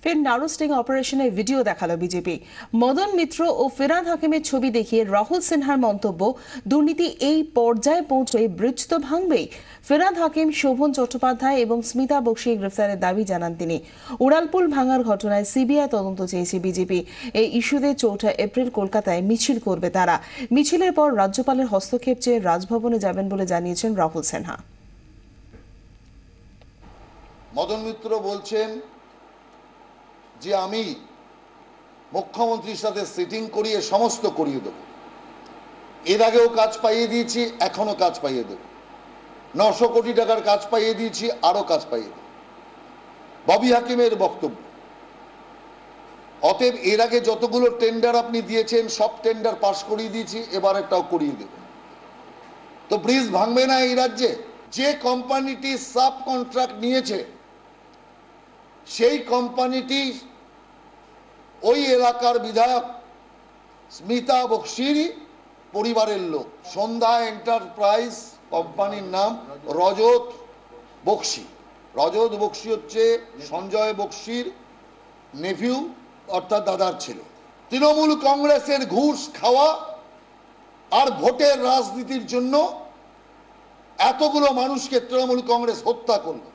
ফের narrow sting অপারেশনের video দেখালো বিজেপি। মদন মিত্র ও ফিরহাদ হাকিমের ছবি দেখিয়ে রাহুল সিনহার মন্তব্য, দুর্নীতি এই পর্যায়ে পৌঁছে ব্রিজ তো ভাঙবেই। ফিরহাদ হাকিম, শোভন চট্টোপাধ্যায় এবং স্মিতা বক্সি গ্রেফতারের দাবি জানান তিনি। উড়ালপুল ভাঙার ঘটনায় সিবিআই তদন্ত চেয়েছে বিজেপি। এই ইস্যুতে 4 এপ্রিল কলকাতায় মিছিল করবে তারা। মিছিলের পর রাজ্যপালের হস্তক্ষেপ চেয়ে রাজভবনে যাবেন বলে জানিয়েছেন রাহুল সিনহা। মদন মিত্র বলছেন যে আমি মুখ্যমন্ত্রীর সাথে সিটিং করিয়ে সমস্ত করিয়ে দেব। এর আগেও কাজ পাইয়ে দিয়েছি, এখনো কাজ পাইয়ে দেব। 900 কোটি টাকার কাজ পাইয়ে দিয়েছি, আরো কাজ পাইয়ে দেব। ববি হাকিমের বক্তব্য, অতএব এর আগে যতগুলো টেন্ডার আপনি দিয়েছেন সব টেন্ডার পাস করিয়ে দিয়েছি, এবার একটাও করিয়ে দেব। তো ব্রিজ ভাঙবে না এই রাজ্যে? যে কোম্পানিটি সাব কন্ট্রাক্ট নিয়েছে সেই কোম্পানিটি ওই এলাকার বিধায়ক স্মিতা বক্সির পরিবারের লোক। সন্ধ্যা এন্টারপ্রাইজ কোম্পানির নাম রজত বক্সি। রজত বক্সি হচ্ছে সঞ্জয় বক্সির নেফিউ, অর্থাৎ দাদার ছেলে। তৃণমূল কংগ্রেসের ঘুষ খাওয়া আর ভোটের রাজনীতির জন্য এতগুলো মানুষকে তৃণমূল কংগ্রেস হত্যা করলো।